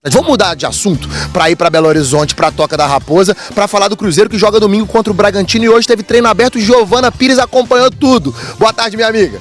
Vamos mudar de assunto para ir para Belo Horizonte, para a Toca da Raposa, para falar do Cruzeiro que joga domingo contra o Bragantino e hoje teve treino aberto. Giovana Pires acompanhou tudo. Boa tarde, minha amiga.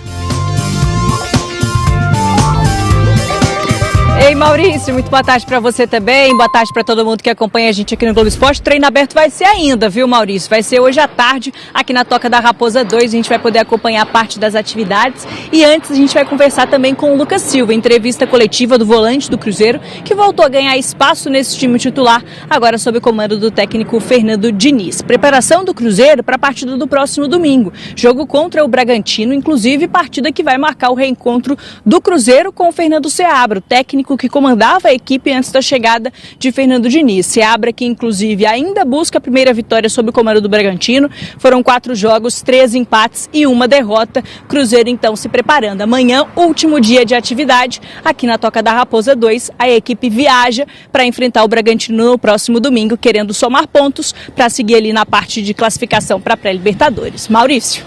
Ei, Maurício, muito boa tarde para você também, boa tarde para todo mundo que acompanha a gente aqui no Globo Esporte. O treino aberto vai ser ainda, viu, Maurício? Vai ser hoje à tarde, aqui na Toca da Raposa 2, a gente vai poder acompanhar parte das atividades. E antes a gente vai conversar também com o Lucas Silva, entrevista coletiva do volante do Cruzeiro, que voltou a ganhar espaço nesse time titular, agora sob o comando do técnico Fernando Diniz. Preparação do Cruzeiro para a partida do próximo domingo, jogo contra o Bragantino, inclusive partida que vai marcar o reencontro do Cruzeiro com o Fernando Seabra, o técnico que comandava a equipe antes da chegada de Fernando Diniz. Seabra, que inclusive ainda busca a primeira vitória sob o comando do Bragantino. Foram 4 jogos, 3 empates e 1 derrota. Cruzeiro então se preparando. Amanhã, último dia de atividade, aqui na Toca da Raposa 2, a equipe viaja para enfrentar o Bragantino no próximo domingo, querendo somar pontos para seguir ali na parte de classificação para a pré-Libertadores. Maurício.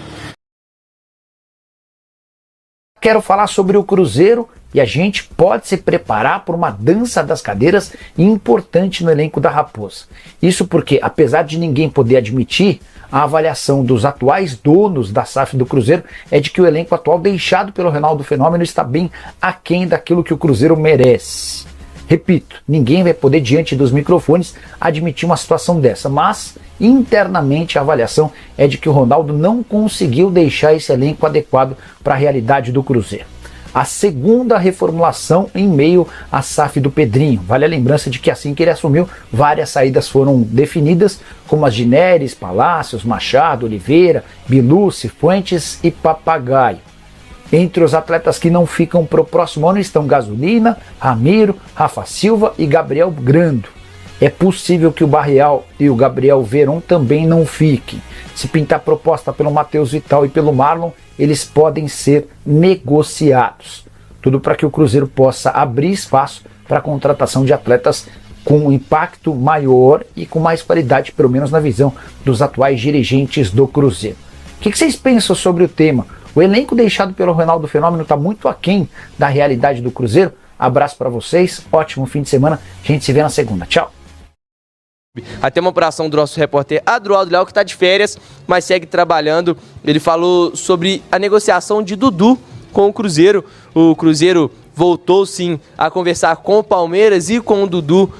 Quero falar sobre o Cruzeiro e a gente pode se preparar para uma dança das cadeiras importante no elenco da Raposa. Isso porque, apesar de ninguém poder admitir, a avaliação dos atuais donos da SAF do Cruzeiro é de que o elenco atual deixado pelo Reinaldo Fenômeno está bem aquém daquilo que o Cruzeiro merece. Repito, ninguém vai poder, diante dos microfones, admitir uma situação dessa, mas internamente a avaliação é de que o Ronaldo não conseguiu deixar esse elenco adequado para a realidade do Cruzeiro. A segunda reformulação em meio à SAF do Pedrinho. Vale a lembrança de que assim que ele assumiu, várias saídas foram definidas, como as de Neres, Palácios, Machado, Oliveira, Bilu, Cifuentes e Papagaio. Entre os atletas que não ficam para o próximo ano estão Gasolina, Ramiro, Rafa Silva e Gabriel Grando. É possível que o Barreal e o Gabriel Veron também não fiquem. Se pintar proposta pelo Matheus Vital e pelo Marlon, eles podem ser negociados. Tudo para que o Cruzeiro possa abrir espaço para a contratação de atletas com um impacto maior e com mais qualidade, pelo menos na visão dos atuais dirigentes do Cruzeiro. O que vocês pensam sobre o tema? O elenco deixado pelo Reinaldo Fenômeno está muito aquém da realidade do Cruzeiro? Abraço para vocês, ótimo fim de semana, a gente se vê na segunda. Tchau! Até uma operação do nosso repórter Adroaldo Léo, que está de férias, mas segue trabalhando. Ele falou sobre a negociação de Dudu com o Cruzeiro. O Cruzeiro voltou sim a conversar com o Palmeiras e com o Dudu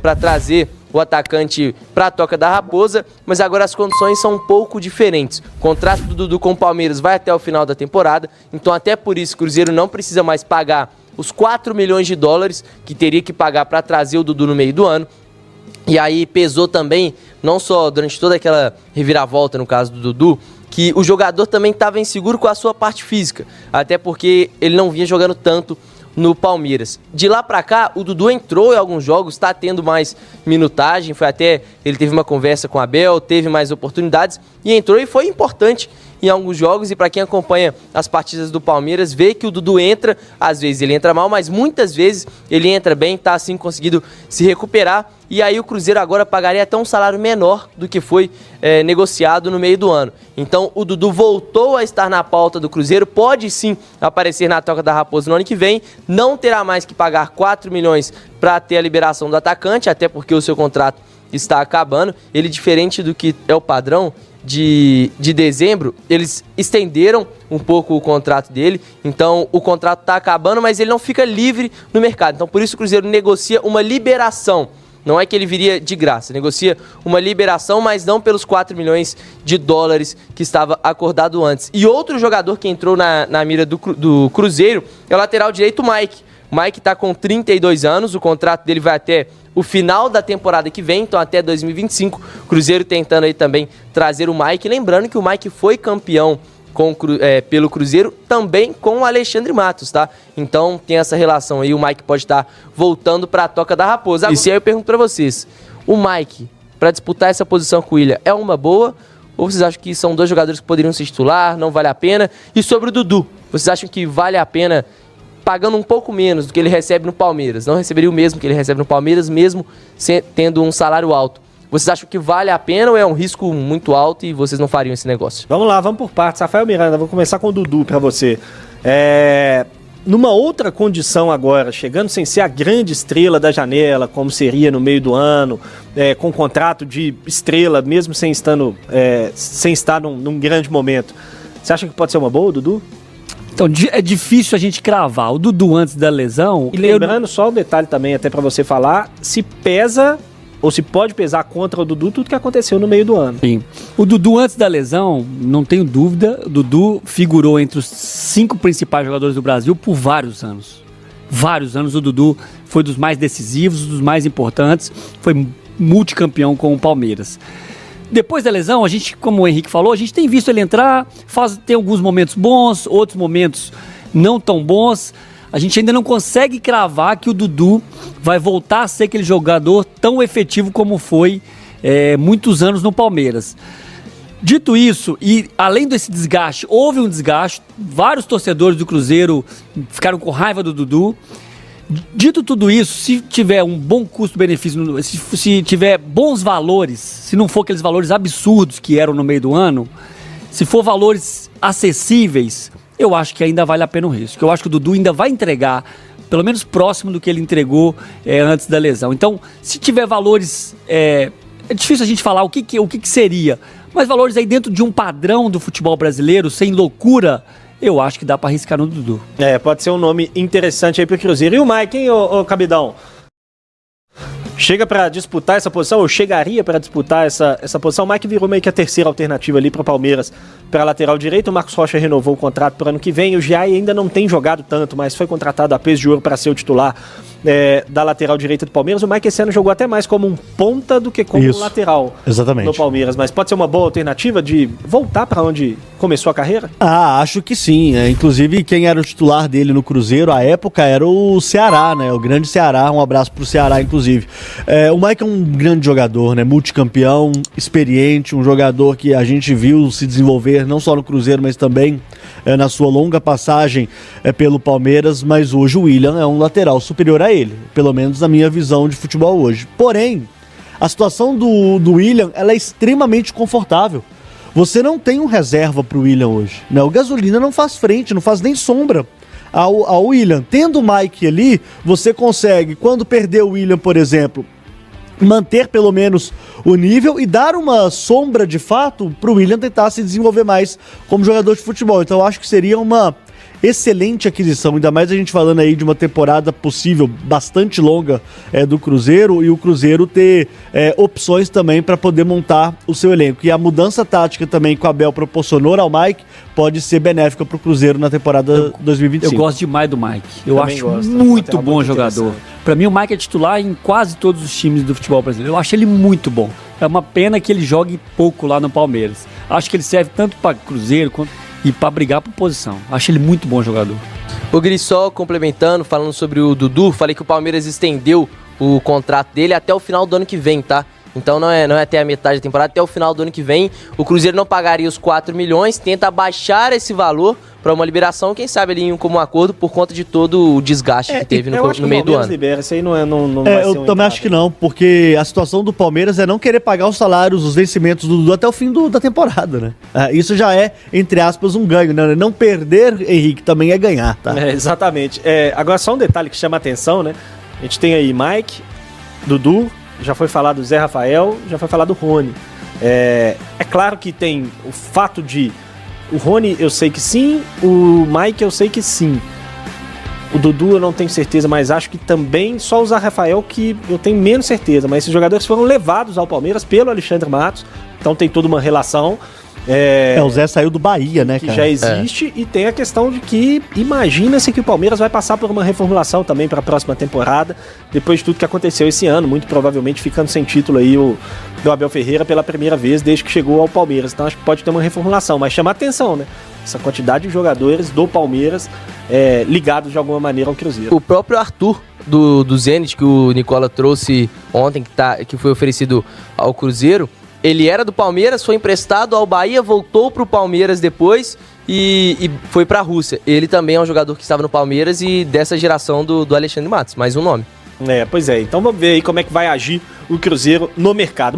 para trazer o atacante para a Toca da Raposa, mas agora as condições são um pouco diferentes. O contrato do Dudu com o Palmeiras vai até o final da temporada, então até por isso o Cruzeiro não precisa mais pagar os 4 milhões de dólares que teria que pagar para trazer o Dudu no meio do ano. E aí pesou também, não só durante toda aquela reviravolta no caso do Dudu, que o jogador também estava inseguro com a sua parte física, até porque ele não vinha jogando tanto no Palmeiras. De lá pra cá, o Dudu entrou em alguns jogos, está tendo mais minutagem, ele teve uma conversa com o Abel, teve mais oportunidades e entrou e foi importante em alguns jogos. E para quem acompanha as partidas do Palmeiras, vê que o Dudu entra, às vezes ele entra mal, mas muitas vezes ele entra bem, está assim conseguindo se recuperar. E aí o Cruzeiro agora pagaria até um salário menor do que foi negociado no meio do ano. Então o Dudu voltou a estar na pauta do Cruzeiro, pode sim aparecer na Toca da Raposa no ano que vem, não terá mais que pagar 4 milhões para ter a liberação do atacante, até porque o seu contrato está acabando. Ele, diferente do que é o padrão de dezembro, eles estenderam um pouco o contrato dele, então o contrato está acabando, mas ele não fica livre no mercado. Então por isso o Cruzeiro negocia uma liberação. Não é que ele viria de graça, negocia uma liberação, mas não pelos 4 milhões de dólares que estava acordado antes. E outro jogador que entrou na mira do Cruzeiro é o lateral direito, o Mike. O Mike está com 32 anos, o contrato dele vai até o final da temporada que vem, então até 2025. O Cruzeiro tentando aí também trazer o Mike. Lembrando que o Mike foi campeão pelo Cruzeiro também com o Alexandre Matos, tá? Então tem essa relação aí, o Mike pode estar voltando para a Toca da Raposa. E se aí eu pergunto para vocês, o Mike, para disputar essa posição com o William, é uma boa? Ou vocês acham que são dois jogadores que poderiam se titular, não vale a pena? E sobre o Dudu, vocês acham que vale a pena pagando um pouco menos do que ele recebe no Palmeiras? Não receberia o mesmo que ele recebe no Palmeiras, mesmo tendo um salário alto. Vocês acham que vale a pena ou é um risco muito alto e vocês não fariam esse negócio? Vamos lá, vamos por partes. Rafael Miranda, vou começar com o Dudu para você. numa outra condição agora, chegando sem ser a grande estrela da janela, como seria no meio do ano, com contrato de estrela, mesmo sem estar num grande momento. Você acha que pode ser uma boa, Dudu? Então, é difícil a gente cravar. O Dudu, antes da lesão... E lembrando só o detalhe também, até para você falar, se pesa ou se pode pesar contra o Dudu tudo que aconteceu no meio do ano. Sim. O Dudu, antes da lesão, não tenho dúvida, o Dudu figurou entre os 5 principais jogadores do Brasil por vários anos. Vários anos o Dudu foi dos mais decisivos, dos mais importantes, foi multicampeão com o Palmeiras. Depois da lesão, a gente, como o Henrique falou, a gente tem visto ele entrar, tem alguns momentos bons, outros momentos não tão bons. A gente ainda não consegue cravar que o Dudu vai voltar a ser aquele jogador tão efetivo como foi muitos anos no Palmeiras. Dito isso, e além desse desgaste, houve um desgaste, vários torcedores do Cruzeiro ficaram com raiva do Dudu. Dito tudo isso, se tiver um bom custo-benefício, se tiver bons valores, se não for aqueles valores absurdos que eram no meio do ano, se for valores acessíveis, eu acho que ainda vale a pena o risco. Eu acho que o Dudu ainda vai entregar, pelo menos próximo do que ele entregou antes da lesão. Então, se tiver valores, é difícil a gente falar o que seria, mas valores aí dentro de um padrão do futebol brasileiro, sem loucura, eu acho que dá pra arriscar no Dudu. Pode ser um nome interessante aí pro Cruzeiro. E o Mike, hein, ô Cabidão? Chega pra disputar essa posição, ou chegaria pra disputar essa posição. O Mike virou meio que a terceira alternativa ali pro Palmeiras pra lateral direito. O Marcos Rocha renovou o contrato pro ano que vem. O Giai ainda não tem jogado tanto, mas foi contratado a peso de ouro pra ser o titular da lateral direita do Palmeiras. O Mike esse ano jogou até mais como um ponta do que como um lateral no Palmeiras. Mas pode ser uma boa alternativa de voltar pra onde começou a carreira? Acho que sim. Inclusive, quem era o titular dele no Cruzeiro à época era o Ceará, né? O grande Ceará. Um abraço pro Ceará, inclusive. O Mike é um grande jogador, né? Multicampeão, experiente, um jogador que a gente viu se desenvolver não só no Cruzeiro, mas também na sua longa passagem pelo Palmeiras. Mas hoje o William é um lateral superior a ele, pelo menos na minha visão de futebol hoje. Porém, a situação do William, ela é extremamente confortável. Você não tem um reserva pro William hoje, né? O Gasolina não faz frente, não faz nem sombra ao William. Tendo o Mike ali, você consegue, quando perder o William, por exemplo, manter pelo menos o nível e dar uma sombra de fato pro William tentar se desenvolver mais como jogador de futebol. Então eu acho que seria uma excelente aquisição, ainda mais a gente falando aí de uma temporada possível bastante longa do Cruzeiro, e o Cruzeiro ter opções também para poder montar o seu elenco. E a mudança tática também que o Abel proporcionou ao Mike pode ser benéfica para o Cruzeiro na temporada 2025. Eu gosto demais do Mike. Eu acho muito bom jogador. Para mim o Mike é titular em quase todos os times do futebol brasileiro. Eu acho ele muito bom. É uma pena que ele jogue pouco lá no Palmeiras. Acho que ele serve tanto para Cruzeiro quanto e para brigar por posição. Acho ele muito bom jogador. O Gris, só complementando, falando sobre o Dudu, falei que o Palmeiras estendeu o contrato dele até o final do ano que vem, tá? Então não é até a metade da temporada, até o final do ano que vem. O Cruzeiro não pagaria os 4 milhões, tenta baixar esse valor para uma liberação, quem sabe ali em um comum acordo por conta de todo o desgaste que teve no meio do ano. Libera, isso aí não vai ser eu também acho que não, porque a situação do Palmeiras é não querer pagar os salários, os vencimentos do Dudu até o fim da temporada, né? Isso já é, entre aspas, um ganho, né? Não perder, Henrique, também é ganhar, tá? Exatamente. Agora só um detalhe que chama a atenção, né? A gente tem aí Mike, Dudu, já foi falado do Zé Rafael, já foi falado do Rony. É claro que tem o fato de o Rony eu sei que sim, o Mike eu sei que sim. O Dudu eu não tenho certeza, mas acho que também só o Zé Rafael que eu tenho menos certeza. Mas esses jogadores foram levados ao Palmeiras pelo Alexandre Matos, então tem toda uma relação. O Zé saiu do Bahia, né, que cara? Já existe, e tem a questão de que imagina-se que o Palmeiras vai passar por uma reformulação também para a próxima temporada, depois de tudo que aconteceu esse ano, muito provavelmente ficando sem título aí o Abel Ferreira pela primeira vez desde que chegou ao Palmeiras. Então acho que pode ter uma reformulação, mas chama atenção, né? Essa quantidade de jogadores do Palmeiras ligados de alguma maneira ao Cruzeiro. O próprio Arthur do Zenit, que o Nicola trouxe ontem, que foi oferecido ao Cruzeiro, ele era do Palmeiras, foi emprestado ao Bahia, voltou pro Palmeiras depois e foi pra Rússia. Ele também é um jogador que estava no Palmeiras e dessa geração do Alexandre Matos, mais um nome. Pois é. Então vamos ver aí como é que vai agir o Cruzeiro no mercado.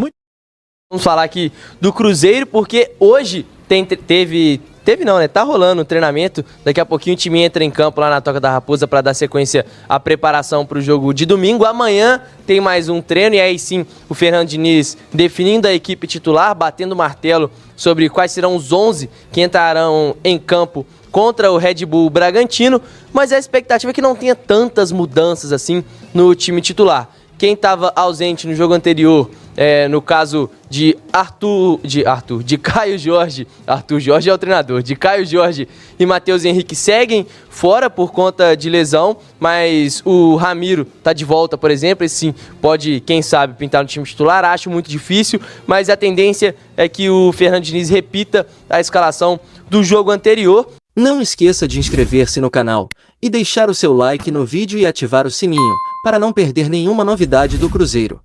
Vamos falar aqui do Cruzeiro, porque hoje Teve não, né? Tá rolando o treinamento. Daqui a pouquinho o time entra em campo lá na Toca da Raposa para dar sequência à preparação para o jogo de domingo. Amanhã tem mais um treino e aí sim o Fernando Diniz definindo a equipe titular, batendo o martelo sobre quais serão os 11 que entrarão em campo contra o Red Bull Bragantino, mas a expectativa é que não tenha tantas mudanças assim no time titular. Quem estava ausente no jogo anterior, no caso de Caio Jorge, Arthur Jorge é o treinador, de Caio Jorge e Matheus Henrique seguem fora por conta de lesão, mas o Ramiro está de volta, por exemplo, esse sim pode, quem sabe, pintar no time titular, acho muito difícil, mas a tendência é que o Fernando Diniz repita a escalação do jogo anterior. Não esqueça de inscrever-se no canal e deixar o seu like no vídeo e ativar o sininho, para não perder nenhuma novidade do Cruzeiro.